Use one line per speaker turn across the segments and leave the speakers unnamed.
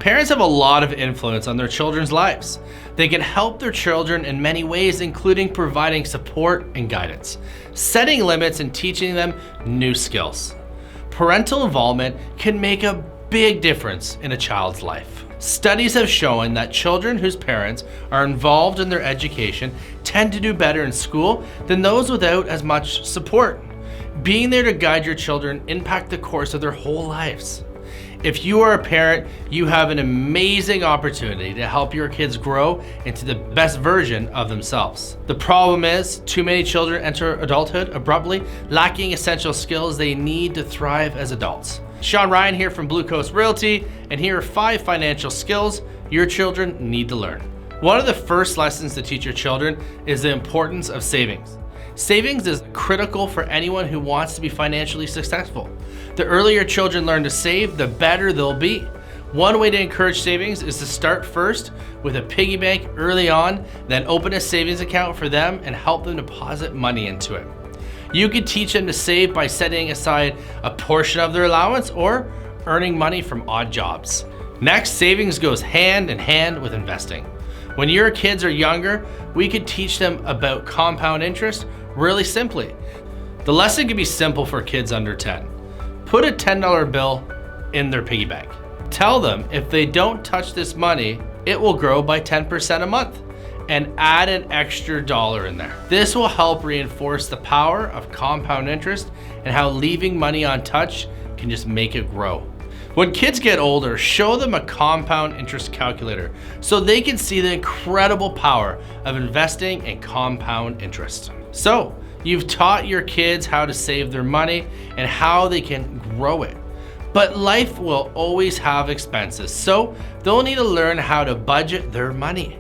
Parents have a lot of influence on their children's lives. They can help their children in many ways, including providing support and guidance, setting limits, and teaching them new skills. Parental involvement can make a big difference in a child's life. Studies have shown that children whose parents are involved in their education tend to do better in school than those without as much support. Being there to guide your children impact the course of their whole lives. If you are a parent, you have an amazing opportunity to help your kids grow into the best version of themselves. The problem is, too many children enter adulthood abruptly, lacking essential skills they need to thrive as adults. Sean Ryan here from Blue Coast Realty, and here are 5 financial skills your children need to learn. One of the first lessons to teach your children is the importance of savings. Savings is critical for anyone who wants to be financially successful. The earlier children learn to save, the better they'll be. One way to encourage savings is to start first with a piggy bank early on, then open a savings account for them and help them deposit money into it. You could teach them to save by setting aside a portion of their allowance or earning money from odd jobs. Next, savings goes hand in hand with investing. When your kids are younger, we could teach them about compound interest really simply. The lesson can be simple for kids under 10. Put a $10 bill in their piggy bank. Tell them if they don't touch this money, it will grow by 10% a month, and add an extra dollar in there. This will help reinforce the power of compound interest and how leaving money untouched can just make it grow. When kids get older, show them a compound interest calculator so they can see the incredible power of investing in compound interest. So, you've taught your kids how to save their money and how they can grow it. But life will always have expenses, so they'll need to learn how to budget their money.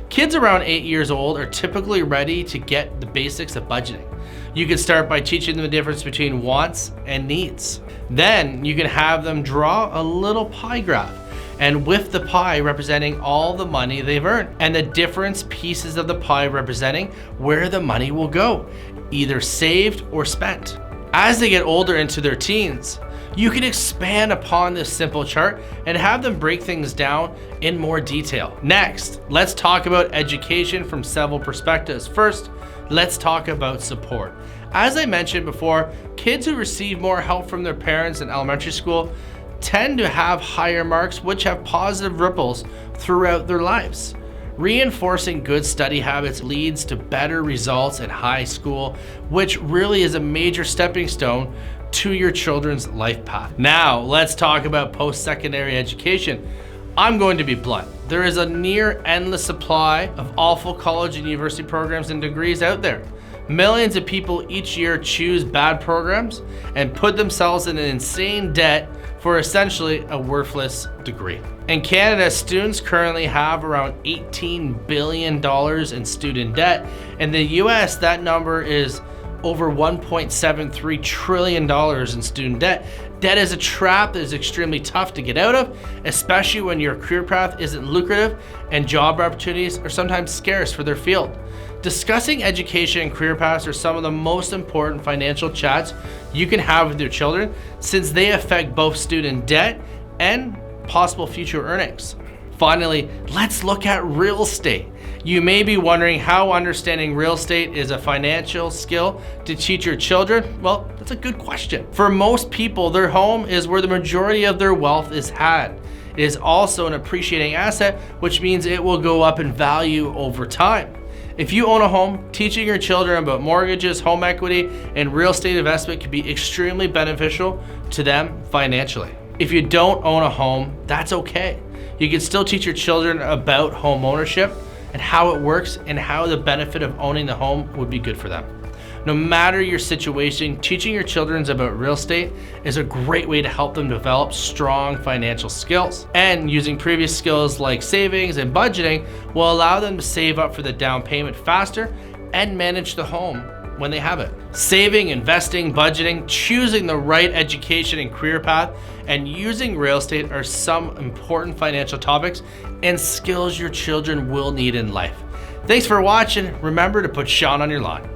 Kids around 8 years old are typically ready to get the basics of budgeting. You can start by teaching them the difference between wants and needs. Then you can have them draw a little pie graph, and with the pie representing all the money they've earned, and the different pieces of the pie representing where the money will go, either saved or spent. As they get older into their teens, you can expand upon this simple chart and have them break things down in more detail. Next, let's talk about education from several perspectives. First, let's talk about support. As I mentioned before, kids who receive more help from their parents in elementary school tend to have higher marks, which have positive ripples throughout their lives. Reinforcing good study habits leads to better results in high school, which really is a major stepping stone to your children's life path. Now, let's talk about post-secondary education. I'm going to be blunt. There is a near endless supply of awful college and university programs and degrees out there. Millions of people each year choose bad programs and put themselves in an insane debt for essentially a worthless degree. In Canada, students currently have around $18 billion in student debt. In the US, that number is over $1.73 trillion in student debt. Debt is a trap that is extremely tough to get out of, especially when your career path isn't lucrative and job opportunities are sometimes scarce for their field. Discussing education and career paths are some of the most important financial chats you can have with your children, since they affect both student debt and possible future earnings. Finally, let's look at real estate. You may be wondering how understanding real estate is a financial skill to teach your children. Well, that's a good question. For most people, their home is where the majority of their wealth is had. It is also an appreciating asset, which means it will go up in value over time. If you own a home, teaching your children about mortgages, home equity, and real estate investment can be extremely beneficial to them financially. If you don't own a home, that's okay. You can still teach your children about home ownership and how it works and how the benefit of owning the home would be good for them. No matter your situation, teaching your children about real estate is a great way to help them develop strong financial skills. And using previous skills like savings and budgeting will allow them to save up for the down payment faster and manage the home when they have it. Saving, investing, budgeting, choosing the right education and career path, and using real estate are some important financial topics and skills your children will need in life. Thanks for watching. Remember to put Sean on your lawn.